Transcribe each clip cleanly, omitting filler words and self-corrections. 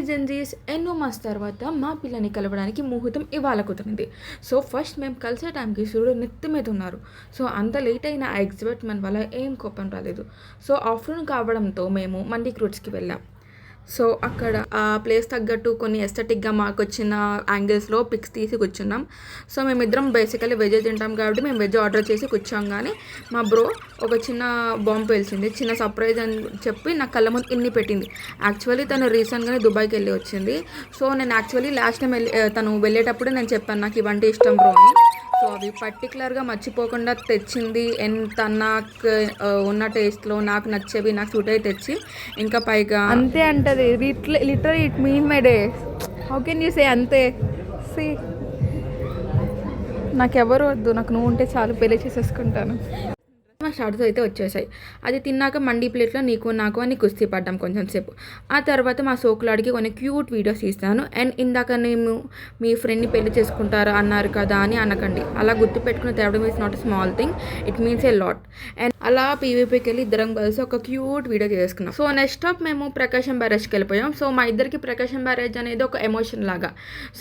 Gen Zs ఎన్నో months తర్వాత మా పిల్లని కలవడానికి ముహూర్తం ఇవాళ కుదిరింది. సో ఫస్ట్ మేము కలిసే టైంకి సూర్యుడు నెత్తి మీద ఉన్నారు. సో అంత లేట్ అయిన ఆ ఎగ్జిబిట్మెంట్ వల్ల ఏం కోపం రాలేదు. సో ఆఫ్టర్నూన్ కావడంతో మేము మండీ క్రూట్స్కి వెళ్ళాం. సో అక్కడ ఆ ప్లేస్ తగ్గట్టు కొన్ని ఎస్థెటిక్గా మాకు వచ్చిన యాంగిల్స్లో పిక్స్ తీసి కూర్చున్నాం. సో మేమిద్దరం బేసికలీ వెజ్ తింటాం కాబట్టి మేము వెజ్ ఆర్డర్ చేసి కూర్చోం. కానీ మా బ్రో ఒక చిన్న బాంబు పేల్చింది, చిన్న సర్ప్రైజ్ అని చెప్పి నా కళ్ళ ముందు ఇన్ని పెట్టింది. యాక్చువల్లీ తను రీసెంట్గానే దుబాయ్కి వెళ్ళి వచ్చింది. సో నేను యాక్చువల్లీ లాస్ట్ టైం తను వెళ్ళేటప్పుడే నేను చెప్పాను నాకు ఇవంటే ఇష్టం బ్రో అని. సో అవి పర్టికులర్గా మర్చిపోకుండా తెచ్చింది. ఎంత నాకు ఉన్న టేస్ట్లో నాకు నచ్చేవి నాకు సూట్ అయి తెచ్చి ఇంకా పైగా అంతే అంటది. Literally it mean my day. How can you say అంతే? సి నాకెవరు వద్దు, నాకు నువ్వు ఉంటే చాలు, పెళ్లి చేసేసుకుంటాను. మా స్టార్ట్స్ అయితే వచ్చేసాయి. అది తిన్నాక మండీ ప్లేట్లో నీకు నాకు అని కుస్తీ పడ్డాం కొంచెం సేపు. ఆ తర్వాత మా సోకులాడికి కొన్ని క్యూట్ వీడియోస్ తీస్తాను. అండ్ ఇందాక నేను మీ ఫ్రెండ్ని పెళ్లి చేసుకుంటారా అన్నారు కదా అని అనకండి. అలా గుర్తుపెట్టుకుని తేవడం is not a small thing, it means a lot. And అలా పీవీపీకి వెళ్ళి ఇద్దరం కలిసి ఒక క్యూట్ వీడియో చేసుకున్నాం. సో నెక్స్ట్ స్టాప్ మేము ప్రకాశం బ్యారేజ్కి వెళ్ళిపోయాం. సో మా ఇద్దరికి ప్రకాశం బ్యారేజ్ అనేది ఒక ఎమోషన్ లాగా.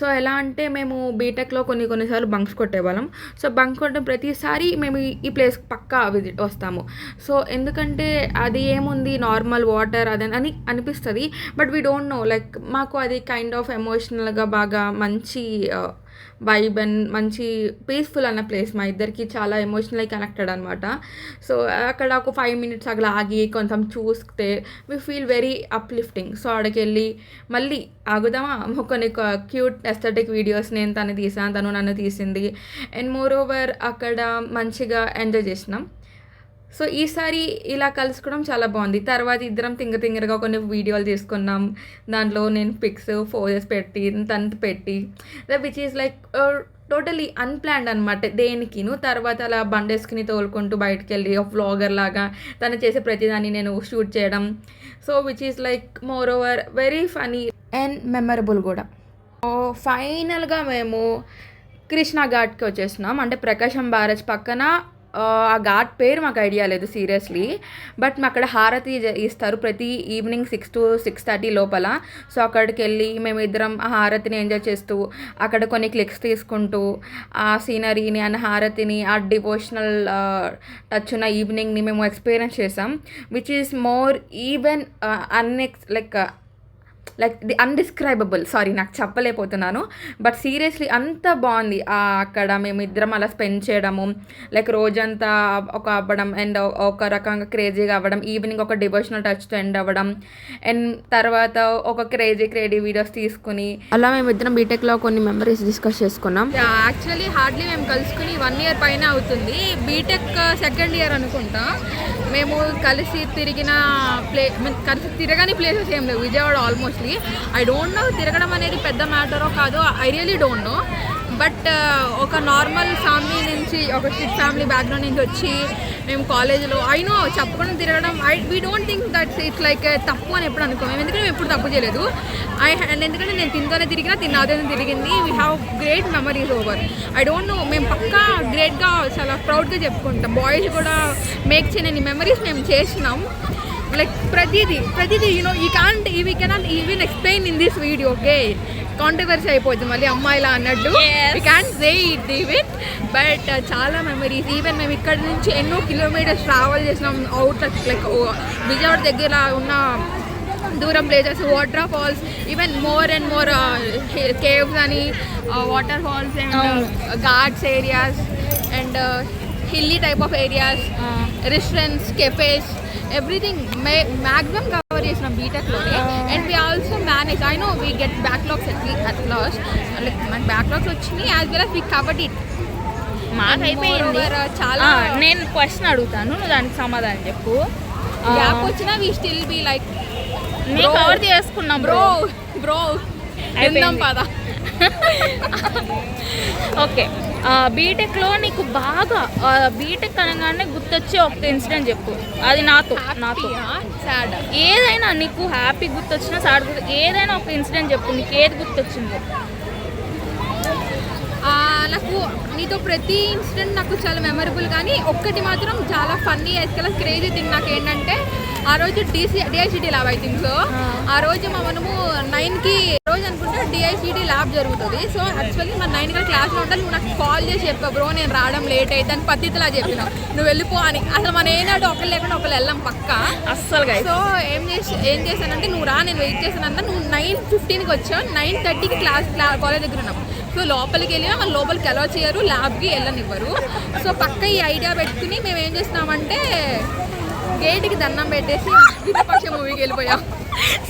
సో ఎలా అంటే మేము బీటెక్లో కొన్నిసార్లు బంక్స్ కొట్టేవాళ్ళం. సో బంక్ కొట్టిన ప్రతిసారి మేము ఈ ప్లేస్ పక్కా వస్తాము. సో ఎందుకంటే అది ఏముంది నార్మల్ వాటర్ అదని అని అనిపిస్తుంది. But we don't know, like మాకు అది కైండ్ ఆఫ్ ఎమోషనల్గా బాగా మంచి వైబ్ అండ్ మంచి పీస్ఫుల్ అన్న ప్లేస్. మా ఇద్దరికి చాలా ఎమోషనల్లీ కనెక్టెడ్ అనమాట. సో అక్కడ ఒక 5 minutes అట్లా ఆగి కొంచెం చూస్తే we feel very uplifting. So అక్కడికి వెళ్ళి మళ్ళీ ఆగుదామా కొన్ని క్యూట్ ఎస్థెటిక్ వీడియోస్ నేను తను తీసాను, తను నన్ను తీసింది. అండ్ మోర్ ఓవర్ అక్కడ మంచిగా ఎంజాయ్ చేసినాం. సో ఈసారి ఇలా కలుసుకోవడం చాలా బాగుంది. తర్వాత ఇద్దరం తింగరగా కొన్ని వీడియోలు తీసుకున్నాం. దాంట్లో నేను పిక్స్ ఫోజెస్ పెట్టి తను పెట్టి which is like totally unplanned అనమాట దేనికిను. తర్వాత అలా బండేసుకుని తోలుకుంటూ బయటకు వెళ్ళి ఒక వ్లాగర్ లాగా తను చేసే ప్రతిదాన్ని నేను షూట్ చేయడం. So which is like more over very funny and memorable కూడా. సో ఫైనల్గా మేము కృష్ణా ఘాట్కి వచ్చేసినాం. అంటే ప్రకాశం బ్యారేజ్ పక్కన ఆ ఘాట్ పేరు మాకు ఐడియా లేదు సీరియస్లీ. బట్ అక్కడ హారతి ఇస్తారు ప్రతి ఈవినింగ్ 6 to 6:30 లోపల. సో అక్కడికి వెళ్ళి మేము ఇద్దరం ఆ హారతిని ఎంజాయ్ చేస్తూ అక్కడ కొన్ని క్లిక్స్ తీసుకుంటూ ఆ సీనరీని అండ్ హారతిని ఆ డివోషనల్ టచ్ ఉన్న ఈవినింగ్ని మేము ఎక్స్పీరియన్స్ చేసాం. Which is more even like the undescribable. Sorry నాకు చెప్పలేకపోతున్నాను. బట్ సీరియస్లీ అంత బాగుంది. అక్కడ మేము ఇద్దరం అలా స్పెండ్ చేయడము, లైక్ రోజంతా ఒక అవ్వడం అండ్ ఒక రకంగా క్రేజీగా అవ్వడం, ఈవినింగ్ ఒక డివోషనల్ టచ్తో ఎండ్ అవ్వడం, అండ్ తర్వాత ఒక క్రేజీ వీడియోస్ తీసుకుని అలా మేము ఇద్దరం బీటెక్లో కొన్ని మెమరీస్ డిస్కస్ చేసుకున్నాం. యాక్చువల్లీ హార్డ్లీ మేము కలుసుకుని 1 year పైన అవుతుంది. బీటెక్ 2nd year అనుకుంటా. మేము కలిసి తిరగని ప్లేసెస్ ఏం లేవు Vijayawada almostly. I don't know తిరగడం అనేది పెద్ద మ్యాటరో కాదో, I really don't know. But ఒక నార్మల్ ఫ్యామిలీ నుంచి, ఒక స్ట్రిక్ట్ ఫ్యామిలీ బ్యాక్గ్రౌండ్ నుంచి వచ్చి మేము కాలేజీలో నో చెప్పకుండా తిరగడం, we don't think that's it's like తప్పు అని ఎప్పుడు అనుకోము. ఎందుకంటే మేము ఎప్పుడు తప్పు చేయలేదు. ఎందుకంటే నేను తింతోనే తిరిగినా తిన్నాతోనే తిరిగింది. We have great memories over. I don't know, మేము పక్కా గ్రేట్గా చాలా ప్రౌడ్గా చెప్పుకుంటాం. బాయ్స్ కూడా మేక్ చేయని మెమరీస్ మేము చేసినాం. లైక్ ప్రతిదీ you cannot even explain in this video. Okay, controversy అయిపోతుంది మళ్ళీ అమ్మాయిలా అన్నట్టు. We can say it even. But చాలా మెమరీస్. ఈవెన్ మేము ఇక్కడ నుంచి ఎన్నో కిలోమీటర్స్ ట్రావెల్ చేసినాం అవుట్ లైక్ విజయవాడ దగ్గర ఉన్న దూరం places, water falls, even more and more caves అని, water falls and ghats areas and hilly type of areas, restaurants, cafes, everything maximum cover చేసినాం బీటెక్లోనే. And we also manage, I know we get backlogs at last, like మనకి backlogs వచ్చినాయి as well as we covered it. మాకైపోయింది చాలా. నేను question అడుగుతాను, నువ్వు దానికి సమాధానం చెప్పు. గ్యాప్ వచ్చినా we still be like cover చేసుకున్నాం బ్రో వెళ్దాం పదా. ఓకే, బీటెక్లో నీకు బాగా బీటెక్ అనగానే గుర్తొచ్చే ఒక ఇన్సిడెంట్ చెప్పు. అది నాతో సాడ్, ఏదైనా నీకు హ్యాపీ గుర్తొచ్చినా సాడ్ ఏదైనా ఒక ఇన్సిడెంట్ చెప్పు. నీకు ఏది గుర్తొచ్చింది? నాకు నీతో ప్రతి ఇన్సిడెంట్ నాకు చాలా మెమరబుల్. కానీ ఒక్కటి మాత్రం చాలా ఫన్నీ ఎస్కల క్రేజీ థింగ్ నాకు ఏంటంటే, ఆ రోజు డిఐసిటీ ల్యాబ్ ఐ థింక్ సో. ఆ రోజు మనము 9కి రోజు అనుకుంటే డిఐసిటీ ల్యాబ్ జరుగుతుంది. సో యాక్చువల్లీ మన 9 క్లాస్లో ఉండాలి. నువ్వు నాకు కాల్ చేసి చెప్పావు బ్రో నేను రావడం లేట్ అయితే అని పద్ధతిలా చెప్పినావు. నువ్వు వెళ్ళిపో అని. అసలు మన ఏనాడు ఒకళ్ళు లేకుండా ఒకళ్ళు వెళ్ళాం పక్క అస్సలుగా. సో ఏం చేశానంటే నువ్వు రా నేను వెయిట్ చేశానంటే నువ్వు 9:15కి వచ్చావు. 9:30కి కాలేజ్ దగ్గర ఉన్నాం. సో లోపలికి వెళ్ళినా మన లోపలికి ఎలా చేయరు, ల్యాబ్కి వెళ్ళనివ్వరు. సో పక్క ఈ ఐడియా పెట్టుకుని మేము ఏం చేస్తున్నామంటే గేట్కి దండం పెట్టేసి విరూపాక్ష మూవీకి వెళ్ళిపోయాం.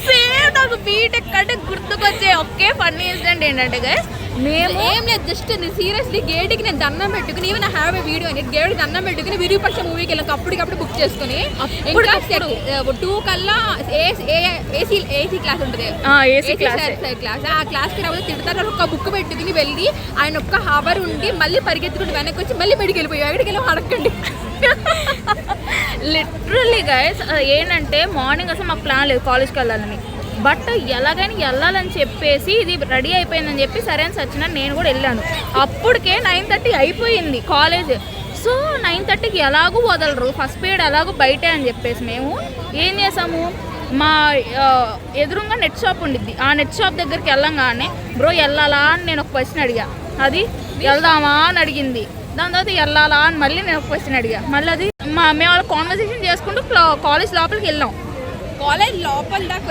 సేమ్ నాకు బీటెక్ అంటే గుర్తుకొచ్చే ఒకే ఫన్నీ ఇన్సిడెంట్ ఏంటంటే గైస్, మేము ఏం లేదు జస్ట్ సీరియస్లీ గేట్కి నేను దండం పెట్టుకుని even I have a video అని గేట్కి దండం పెట్టుకుని విరూపాక్ష మూవీకి వెళ్ళాం. అప్పటికప్పుడు బుక్ చేసుకుని ఇంకా 2 కల్లా ఏసీ క్లాస్ ఉంటుంది. ఏసీ క్లాస్ ఆ క్లాస్కి రాకపోతే తిడతారు. ఒక బుక్ పెట్టుకుని వెళ్ళి ఆయన ఒక్క హావర్ ఉండి మళ్ళీ పరిగెత్తుకుంటూ వెనక్కి వచ్చి మళ్ళీ బయటికి వెళ్ళిపోయాం. ఎక్కడికి వెళ్ళాం అడగండి. లిటరల్లీ గైస్ ఏంటంటే మార్నింగ్ అసలు మాకు ప్లాన్ లేదు కాలేజ్కి వెళ్ళాలని. బట్ ఎలాగైనా వెళ్ళాలని చెప్పేసి ఇది రెడీ అయిపోయిందని చెప్పి సరే అని సచిన నేను కూడా వెళ్ళాను. అప్పటికే 9:30 అయిపోయింది కాలేజ్. సో 9:30కి ఎలాగూ వదలరు, ఫస్ట్ పీరియడ్ ఎలాగూ బయటే అని చెప్పేసి మేము ఏం చేసాము, మా ఎదురుగా నెట్ షాప్ ఉండిద్ది. ఆ నెట్ షాప్ దగ్గరికి వెళ్ళంగానే బ్రో వెళ్ళాలా అని నేను ఒక క్వశ్చన్ అడిగా. అది వెళ్దామా అని అడిగింది. దాని తర్వాత వెళ్ళాలా అని మళ్ళీ నేను ఒక క్వశ్చన్ అడిగా. మళ్ళీ అది మేము వాళ్ళ కాన్వర్సేషన్ చేసుకుంటూ కాలేజ్ లోపలికి వెళ్ళాం. కాలేజ్ లోపల దాకా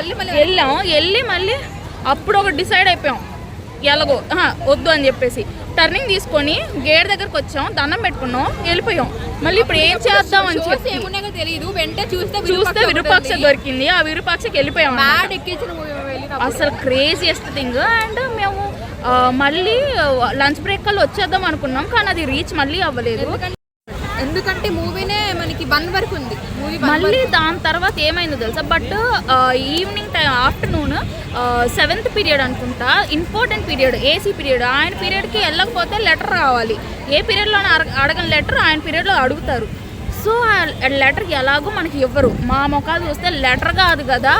వెళ్ళి మళ్ళీ అప్పుడు ఒక డిసైడ్ అయిపోయాం ఎలాగో వద్దు అని చెప్పేసి టర్నింగ్ తీసుకొని గేట్ దగ్గరకు వచ్చాం, దండం పెట్టుకున్నాం, వెళ్ళిపోయాం. మళ్ళీ ఇప్పుడు ఏం చేద్దాం అని చెప్పి ఏమున్నాయో తెలియదు. వెంటనే చూస్తే విరూపాక్ష దొరికింది. ఆ విరూపాక్షకి వెళ్ళిపోయాం. అసలు క్రేజియెస్ట్ థింగ్. అండ్ మేము మళ్ళీ లంచ్ బ్రేక్ కల్లా వచ్చేద్దాం అనుకున్నాం, కానీ అది రీచ్ మళ్ళీ అవ్వలేదు. ఎందుకంటే మూవీనే మనకి 1 వరకు ఉంది మూవీ. మళ్ళీ దాని తర్వాత ఏమైందో తెలుసా, but evening time afternoon 7th period అనుకుంటా, ఇంపార్టెంట్ పీరియడ్ ఏసీ పీరియడ్. ఆయన పీరియడ్కి వెళ్ళకపోతే లెటర్ కావాలి. ఏ పీరియడ్లో అడగని లెటర్ ఆయన పీరియడ్లో అడుగుతారు. సో ఆ లెటర్కి ఎలాగో మనకి ఇవ్వరు. మా ముఖాలు చూస్తే లెటర్ కాదు కదా,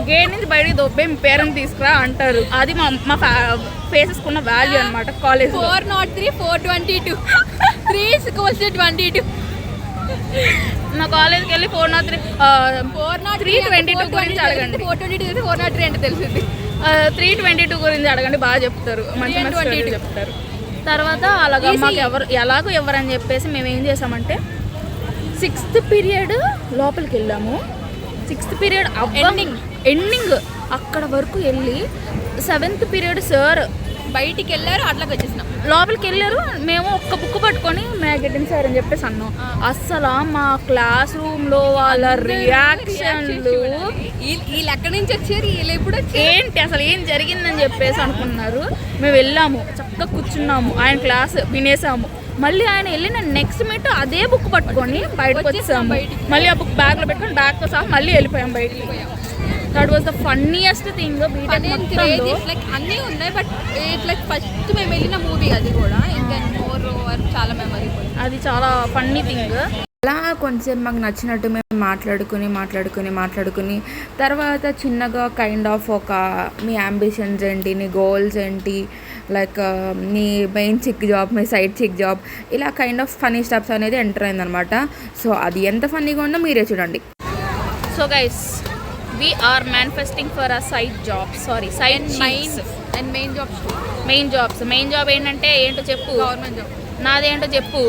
గేట్ నుంచి బయటకి దొబ్బే మీ పేరెంట్ తీసుకురా అంటారు. అది మా ఫేసెస్ కున్న వాల్యూ అనమాట కాలేజ్. 403 422 3 నా కాలేజ్కి వెళ్ళి 403 322 గురించి అడగండి. 422 403 అంటే తెలిసింది. 322 గురించి అడగండి, బాగా చెప్తారు, మంచి మంచి చెప్తారు. తర్వాత అలాగా మాకు ఎలాగో ఎవరని చెప్పేసి మేము ఏం చేసామంటే 6th పీరియడ్ లోపలికి వెళ్ళాము. 6th పీరియడ్ ఎండింగ్ అక్కడ వరకు వెళ్ళి 7th పీరియడ్ సార్ బయటికి వెళ్ళారు, అట్లాగే వచ్చేసినాం. లోపలికి వెళ్ళారు, మేము ఒక్క బుక్ పట్టుకొని మ్యాగెటిన్ సార్ అని చెప్పేసి అన్నాం. అస్సలు మా క్లాస్ రూమ్లో వాళ్ళ రియాక్షన్లు వీళ్ళు ఎక్కడి నుంచి వచ్చారు, వీళ్ళు ఎప్పుడు ఏంటి అసలు ఏం జరిగిందని చెప్పేసి అనుకున్నారు. మేము వెళ్ళాము, చక్కగా కూర్చున్నాము, ఆయన క్లాస్ వినేసాము. మళ్ళీ ఆయన వెళ్ళిన నెక్స్ట్ మినిట్ అదే బుక్ పట్టుకొని బయటకు వచ్చేసాము. మళ్ళీ ఆ బుక్ బ్యాగ్లో పెట్టుకొని బ్యాగ్తో సహా మళ్ళీ వెళ్ళిపోయాం బయటికి. That was the funniest thing. Like అన్నీ ఉన్నాయి, బట్ లైక్ ఫస్ట్ మేము వెళ్ళిన మూవీ అది కూడా ఇంకా మోర్ ఓవర్ చాలా మెమరీ. అది చాలా ఫన్నీ థింగ్. అలా కొంచెంసేపు మాకు నచ్చినట్టు మేము మాట్లాడుకుని తర్వాత చిన్నగా కైండ్ ఆఫ్ ఒక మీ అంబిషన్స్ ఏంటి, నీ గోల్స్ ఏంటి, లైక్ నీ మెయిన్ చిక్ జాబ్, మీ సైడ్ చిక్ జాబ్, ఇలా కైండ్ ఆఫ్ ఫన్నీ స్టెప్స్ అనేది ఎంటర్ అయిందనమాట. సో అది ఎంత ఫన్నీగా ఉందో మీరే చూడండి. So guys we are manifesting for a side job, side main and main jobs. Main job ఏంటంటే ఏంటో చెప్పు. Government job. నాదేంటో చెప్పు.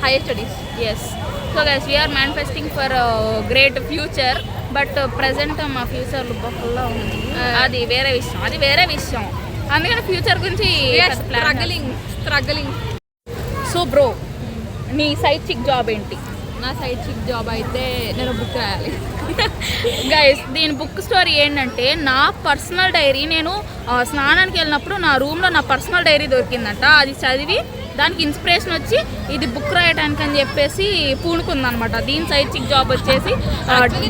Higher studies. Yes. So guys we are manifesting for a great future, but present మా future లుక్లో ఉంది. అది వేరే విషయం. అందుకని ఫ్యూచర్ గురించి స్ట్రగలింగ్. సో బ్రో నీ సైడ్ చిక్ జాబ్ ఏంటి? నా సైడ్ చిక్ జాబ్ అయితే నేను బుక్ రాయాలి. గైస్ దీని బుక్ స్టోరీ ఏంటంటే, నా పర్సనల్ డైరీ, నేను స్నానానికి వెళ్ళినప్పుడు నా రూమ్లో నా పర్సనల్ డైరీ దొరికిందంట. అది చదివి దానికి ఇన్స్పిరేషన్ వచ్చి ఇది బుక్ రాయడానికి అని చెప్పేసి పూనుకుందనమాట. దీని సైడ్ చిక్ జాబ్ వచ్చేసి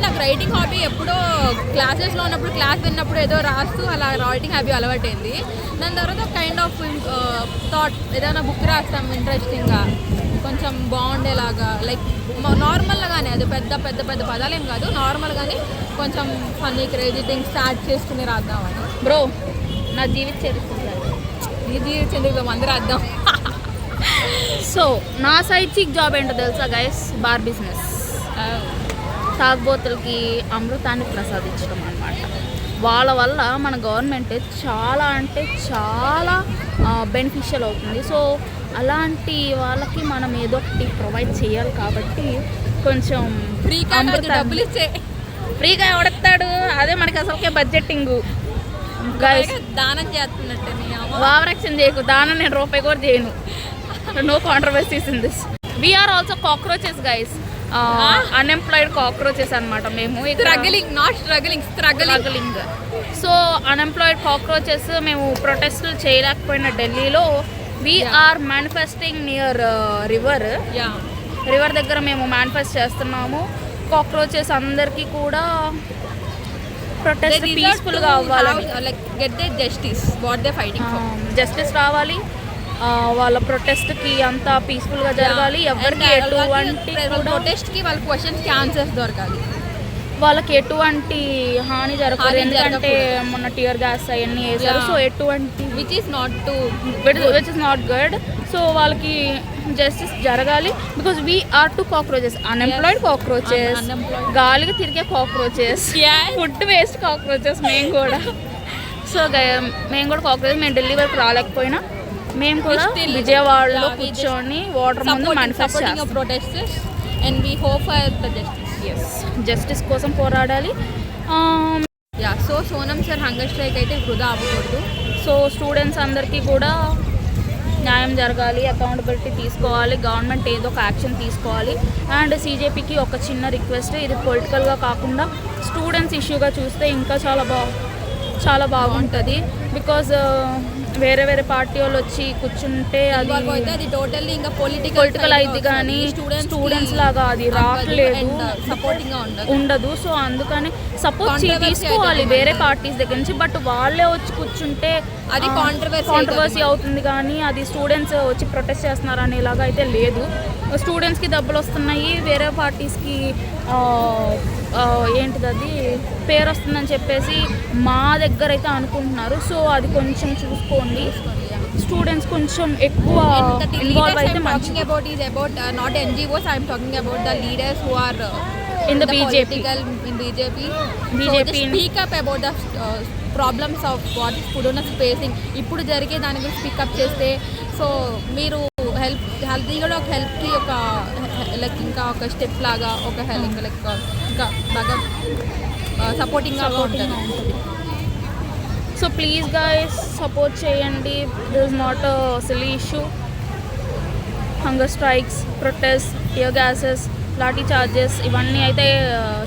నాకు రైటింగ్ హాబీ ఎప్పుడో క్లాసెస్లో ఉన్నప్పుడు క్లాస్ విన్నప్పుడు ఏదో రాస్తూ అలా రైటింగ్ హాబీ అలవాటైంది. దాని తర్వాత కైండ్ ఆఫ్ థాట్ ఏదైనా బుక్ రాస్తాం ఇంట్రెస్టింగ్గా, కొంచెం బాగుండేలాగా, లైక్ నార్మల్గానే, అది పెద్ద పెద్ద పెద్ద పదాలు ఏం కాదు, నార్మల్గానే కొంచెం ఫన్నీ క్రేజీ థింగ్స్ స్టార్ట్ చేసుకుని రాద్దామని. బ్రో నా జీవిత చరిత్ర మంది రాద్దాం. సో నా సైడ్ చిక్ జాబ్ ఏంటో తెలుసా గైస్? Bar business. తాగుబోతులకి అమృతాన్ని ప్రసాదించడం అన్నమాట. వాళ్ళ వల్ల మన గవర్నమెంట్ చాలా అంటే చాలా బెనిఫిషియల్ అవుతుంది. సో అలాంటి వాళ్ళకి మనం ఏదో ఒకటి ప్రొవైడ్ చేయాలి కాబట్టి కొంచెం డబ్బులు ఇచ్చే ఫ్రీగా ఎవడెత్తాడు, అదే మనకి అసలుకే బడ్జెటింగ్. గైస్ దానం చేస్తున్నట్టే ఓవరాక్షన్ చేయకు, దానం నేను రూపాయి కూడా చేయను. No controversies in this. We are also cockroaches guys, unemployed cockroaches అనమాట మేము. స్ట్రగలింగ్. సో అన్ఎంప్లాయిడ్ కాక్రోచెస్ మేము ప్రొటెస్ట్లు చేయలేకపోయిన ఢిల్లీలో వీఆర్ మేనిఫెస్టింగ్ నియర్ రివర్ దగ్గర మేము మేనిఫెస్ట్ చేస్తున్నాము. కాక్రోచెస్ అందరికీ కూడా ప్రొటెస్ట్ పీస్ఫుల్గా అవ్వాలని, జస్టిస్ రావాలి, వాళ్ళ ప్రొటెస్ట్కి అంతా పీస్ఫుల్గా జరగాలి. ఎవరికి ఎటువంటి ప్రొటెస్ట్కి వాళ్ళ క్వశ్చన్స్కి ఆన్సర్స్ దొరకాలి, వాళ్ళకి ఎటువంటి హాని జరగదు. ఎందుకంటే మొన్న టియర్ గ్యాస్ అవన్నీ వేసారు. సో ఎటువంటి which is not good. So వాళ్ళకి జస్టిస్ జరగాలి. Because we are too cockroaches, unemployed cockroaches, గాలికి తిరిగే కాక్రోచెస్, ఫుడ్ వేస్ట్ కాక్రోచెస్ మేము కూడా. సో మేము కూడా కాక్రోచెస్. మేము ఢిల్లీ వరకు రాలేకపోయినా మేము కూడా విజయవాడలో కూర్చొని వాటర్ ముందు మేనిఫెస్ట్ చేస్తాం. జస్టిస్ కోసం పోరాడాలి. So Sonam sir hunger strike అయితే వృధా అవ్వకూడదు. సో స్టూడెంట్స్ అందరికీ కూడా న్యాయం జరగాలి, అకౌంటబిలిటీ తీసుకోవాలి, గవర్నమెంట్ ఏదో ఒక యాక్షన్ తీసుకోవాలి. అండ్ సీజేపీకి ఒక చిన్న రిక్వెస్ట్, ఇది పొలిటికల్గా కాకుండా స్టూడెంట్స్ ఇష్యూగా చూస్తే ఇంకా చాలా బాగుంటుంది. బికాజ్ వేరే పార్టీ వాళ్ళు వచ్చి కూర్చుంటే అది టోటల్లీ ఇంకా పొలిటికల్ అయింది, కానీ స్టూడెంట్స్ లాగా అది రావట్లేదు, సపోర్టింగ్గా ఉండదు. సో అందుకని సపోర్ట్ తీసుకోవాలి వేరే పార్టీస్ దగ్గర నుంచి. బట్ వాళ్ళే వచ్చి కూర్చుంటే అది కాంట్రవర్సీ అవుతుంది, కానీ అది స్టూడెంట్స్ వచ్చి ప్రొటెస్ట్ చేస్తున్నారు అనేలాగా అయితే లేదు. స్టూడెంట్స్కి డబ్బులు వస్తున్నాయి, వేరే పార్టీస్కి ఏంటిది అది పేరు వస్తుందని చెప్పేసి మా దగ్గర అయితే అనుకుంటున్నారు. సో అది కొంచెం చూసుకోండి. స్టూడెంట్స్ కొంచెం ఎక్కువ ఇన్వాల్వ్ అయితే మంచిది. about not NGOs, I am talking about the leaders who are in the BJP. Speak up about the problems of what students are facing. ఇప్పుడు జరిగే దాని గురించి స్పీకప్ చేస్తే సో మీరు హెల్తీ కూడా ఒక హెల్ప్కి ఒక లైక్ ఇంకా ఒక స్టెప్ లాగా ఒక హెల్ప్ లైక్ ఇంకా బాగా సపోర్టింగ్గా ఉంటుంది. సో ప్లీజ్ గైస్ సపోర్ట్ చేయండి. This is not a silly issue. Hunger strikes, protest, tear gases, lathi charges ఇవన్నీ అయితే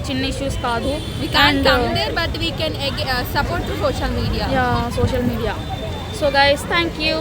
చిన్న ఇష్యూస్ కాదు. But we can support to social media. So guys thank you.